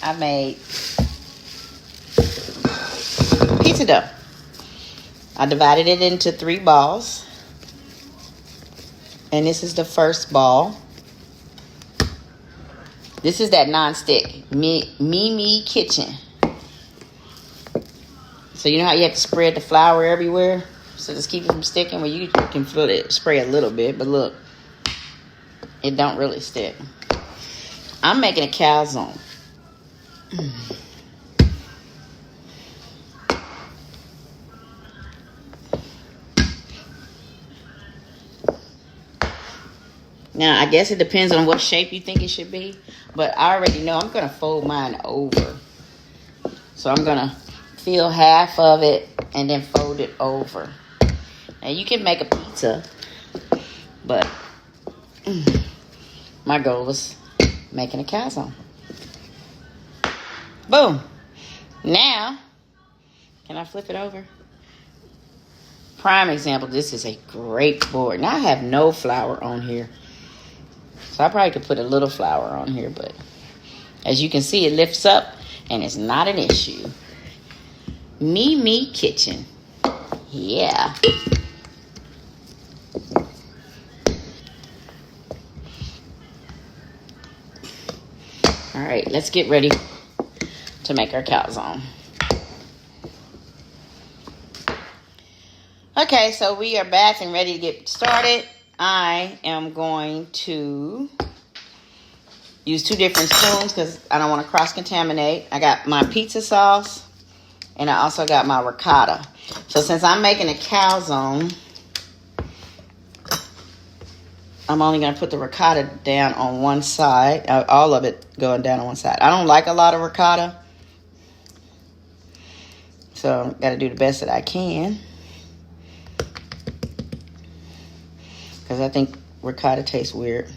I made pizza dough. I divided it into 3 balls. And this is the first ball. This is that non-stick. Mimi Kitchen. So you know how you have to spread the flour everywhere? So just keep it from sticking? Well, you can feel it, spray a little bit. But look, it don't really stick. I'm making a calzone. Now, I guess it depends on what shape you think it should be. But I already know I'm going to fold mine over. So I'm going to fill half of it and then fold it over. Now, you can make a pizza. But my goal was making a calzone. Boom. Now, can I flip it over? Prime example, this is a great board. Now, I have no flour on here. So I probably could put a little flour on here, but as you can see, it lifts up and it's not an issue. Mimi Kitchen. Yeah. All right, let's get ready to make our calzone. Okay, so we are back and ready to get started. I am going to use 2 different spoons because I don't want to cross-contaminate. I got my pizza sauce and I also got my ricotta. So since I'm making a calzone, I'm only going to put the ricotta down on one side. All of it going down on one side. I don't like a lot of ricotta. So got to do the best that I can. Because I think ricotta tastes weird.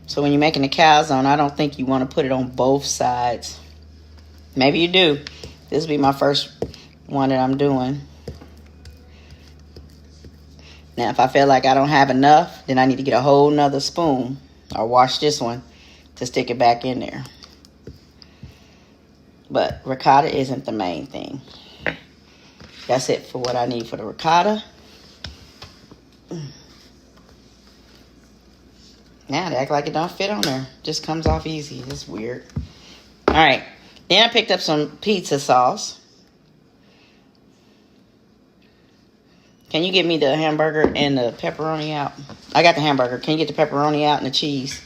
So when you're making a calzone, I don't think you want to put it on both sides. Maybe you do. This will be my first one that I'm doing. Now, if I feel like I don't have enough, then I need to get a whole nother spoon or wash this one to stick it back in there. But ricotta isn't the main thing. That's it for what I need for the ricotta. Now, they act like it don't fit on there. Just comes off easy. It's weird. All right. Then I picked up some pizza sauce. Can you get me the hamburger and the pepperoni out? I got the hamburger. Can you get the pepperoni out and the cheese?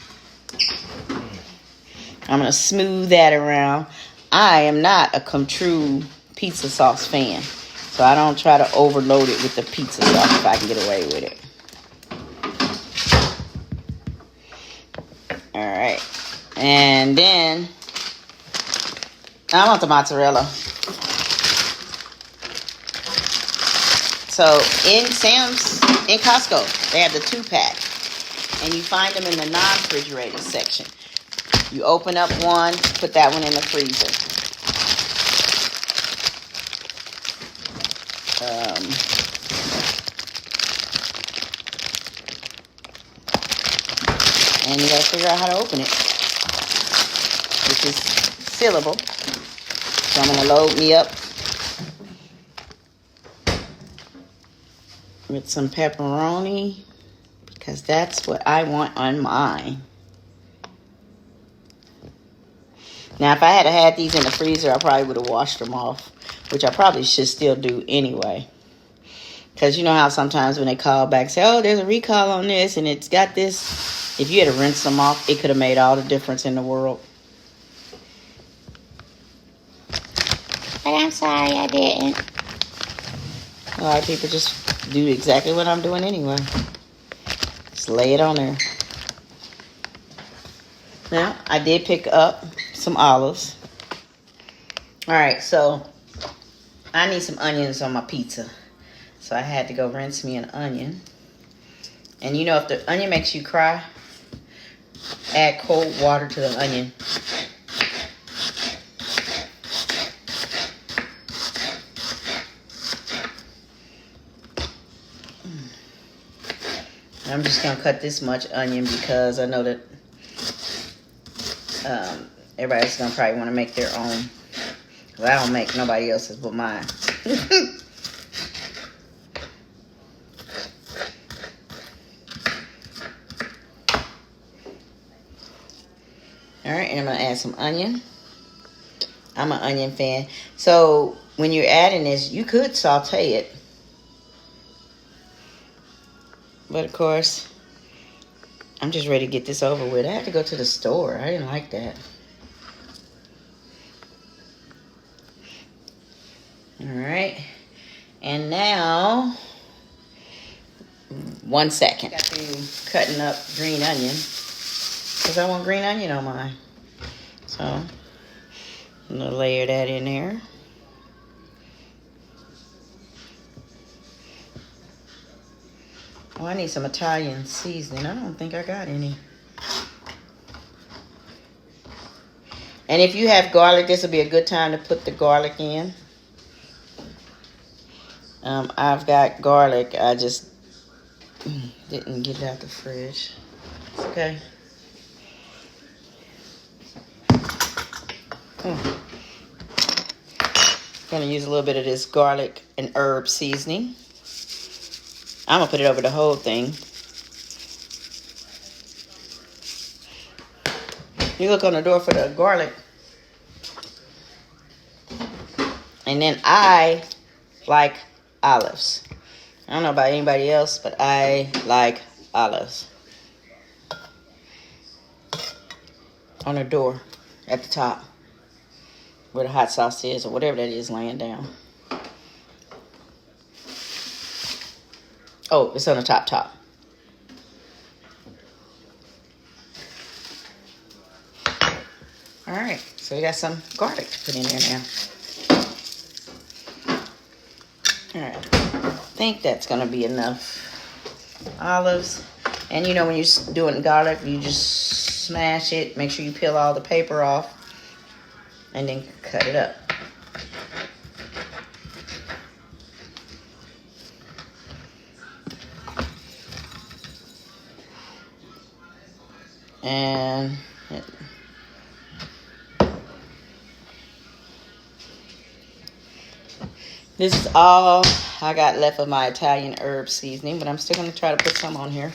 I'm going to smooth that around. I am not a true pizza sauce fan. So I don't try to overload it with the pizza sauce if I can get away with it. All right. And then I want the mozzarella. So in Costco, they have the 2-pack. And you find them in the non-refrigerated section. You open up one, put that one in the freezer. And you gotta figure out how to open it, which is sealable. So I'm gonna load me up with some pepperoni because that's what I want on mine. Now, if I had these in the freezer, I probably would have washed them off, which I probably should still do anyway. Because you know how sometimes when they call back, say, oh, there's a recall on this, and it's got this. If you had to rinse them off, it could have made all the difference in the world. But I'm sorry I didn't. A lot of people just do exactly what I'm doing anyway. Just lay it on there. Now, I did pick up some olives. All right, so I need some onions on my pizza. So I had to go rinse me an onion. And you know, if the onion makes you cry, add cold water to the onion. I'm just gonna cut this much onion because I know that everybody's gonna probably want to make their own. Cause I don't make nobody else's but mine. All right, and I'm gonna add some onion. I'm an onion fan. So when you're adding this, you could saute it. But of course, I'm just ready to get this over with. I had to go to the store. I didn't like that. All right. And now, 1 second. Got to cutting up green onion. Because I want green onion on mine. So, I'm going to layer that in there. Oh, I need some Italian seasoning. I don't think I got any. And if you have garlic, this will be a good time to put the garlic in. I've got garlic. I just didn't get it out the fridge. It's okay. Gonna use a little bit of this garlic and herb seasoning. I'm gonna put it over the whole thing. You look on the door for the garlic. And then I like olives. I don't know about anybody else, but I like olives. On the door at the top where the hot sauce is, or whatever that is laying down. Oh, it's on the top. All right, so we got some garlic to put in there now. All right, I think that's gonna be enough olives. And you know, when you're doing garlic, you just smash it. Make sure you peel all the paper off, and then cut it up. And this is all I got left of my Italian herb seasoning, but I'm still going to try to put some on here.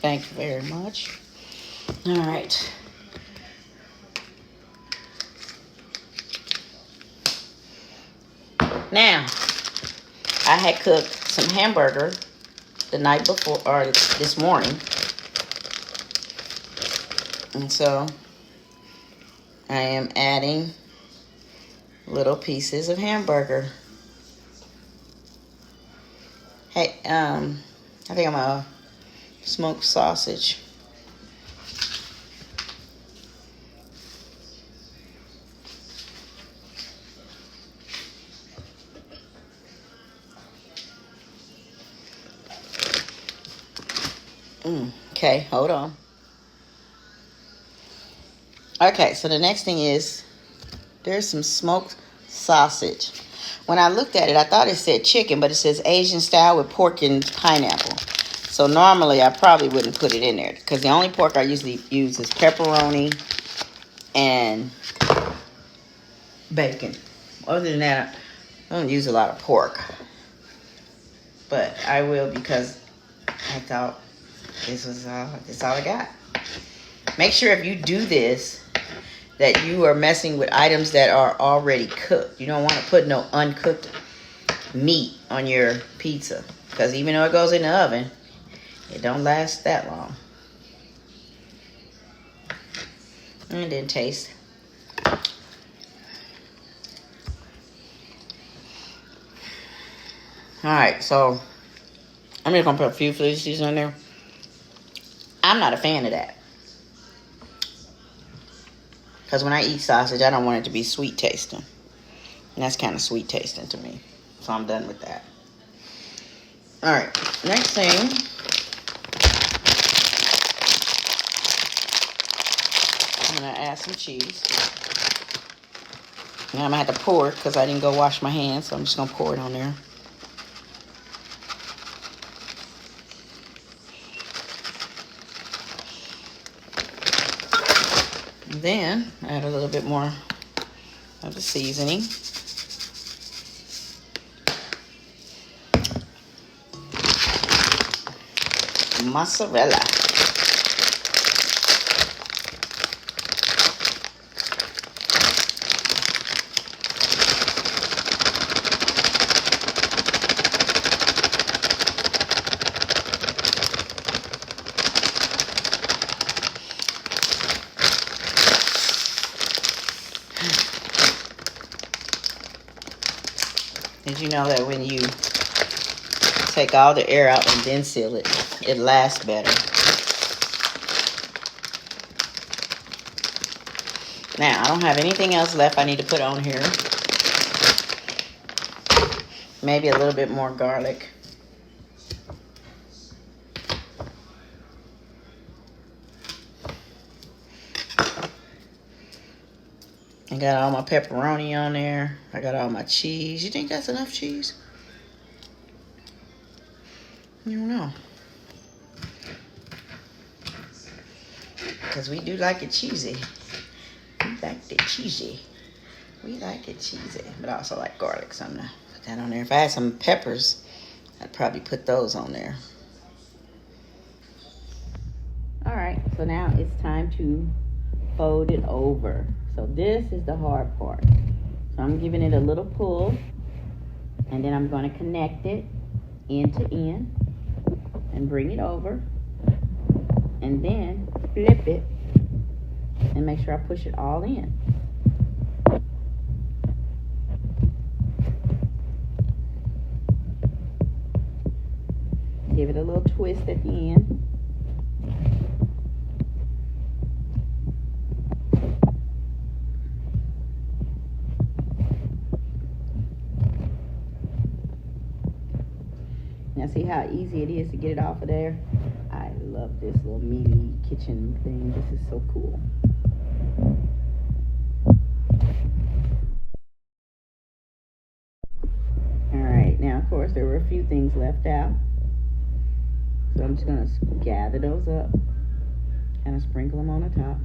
Thank you very much. All right. Now, I had cooked some hamburger the night before, or this morning. And so I am adding little pieces of hamburger. Hey, I think I'm gonna smoked sausage. Okay, hold on. Okay, so the next thing is there's some smoked sausage. When I looked at it, I thought it said chicken, but it says Asian style with pork and pineapple. So normally I probably wouldn't put it in there because the only pork I usually use is pepperoni and bacon. Other than that, I don't use a lot of pork. But I will because I thought that's all I got. Make sure if you do this that you are messing with items that are already cooked. You don't want to put no uncooked meat on your pizza because even though it goes in the oven, it don't last that long. And then taste. Alright, so I'm just going to put a few fleeces on there. I'm not a fan of that. Because when I eat sausage, I don't want it to be sweet tasting. And that's kind of sweet tasting to me. So I'm done with that. Alright, next thing. I'm going to add some cheese. Now I'm going to have to pour it because I didn't go wash my hands. So I'm just going to pour it on there. And then add a little bit more of the seasoning. Mozzarella. Did you know that when you take all the air out and then seal it, it lasts better? Now, I don't have anything else left I need to put on here. Maybe a little bit more garlic. I got all my pepperoni on there. I got all my cheese. You think that's enough cheese? I don't know. Because we do like it cheesy. We like it cheesy. We like it cheesy. But I also like garlic, so I'm going to put that on there. If I had some peppers, I'd probably put those on there. Alright, so now it's time to fold it over. So this is the hard part. So I'm giving it a little pull, and then I'm going to connect it end to end and bring it over, and then flip it and make sure I push it all in. Give it a little twist at the end. Now see how easy it is to get it off of there? I love this little meaty kitchen thing. This is so cool. Alright, now of course there were a few things left out. So I'm just going to gather those up. Kind of sprinkle them on the top.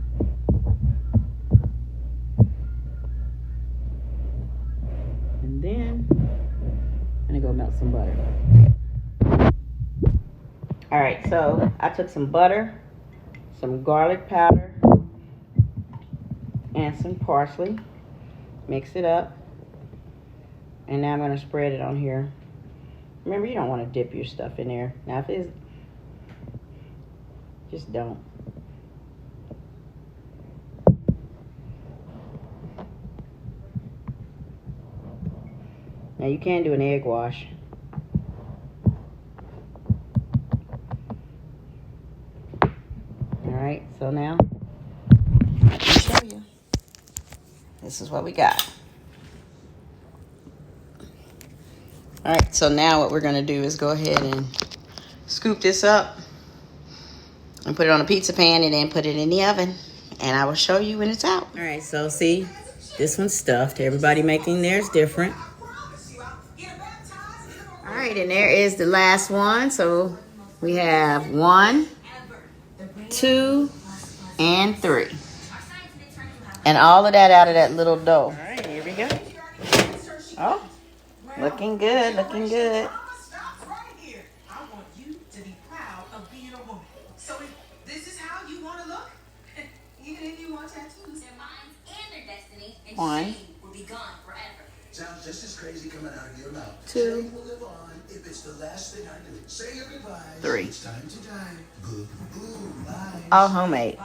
And then I'm going to go melt some butter. Alright, so I took some butter, some garlic powder, and some parsley. Mix it up. And now I'm going to spread it on here. Remember, you don't want to dip your stuff in there. Now, if it's... just don't. Now, you can do an egg wash. Alright, so now, let me show you. This is what we got. Alright, so now what we're going to do is go ahead and scoop this up and put it on a pizza pan and then put it in the oven. And I will show you when it's out. Alright, so see, this one's stuffed. Everybody making theirs different. Alright, and there is the last one. So we have 1, 2, and 3. And all of that out of that little dough. Alright, here we go. Oh, looking good, looking good. One, sounds just as crazy coming out of your mouth. 2, will live on if it's the last thing I do. Say your goodbyes. 3. It's time to die. Goodbye. All homemade.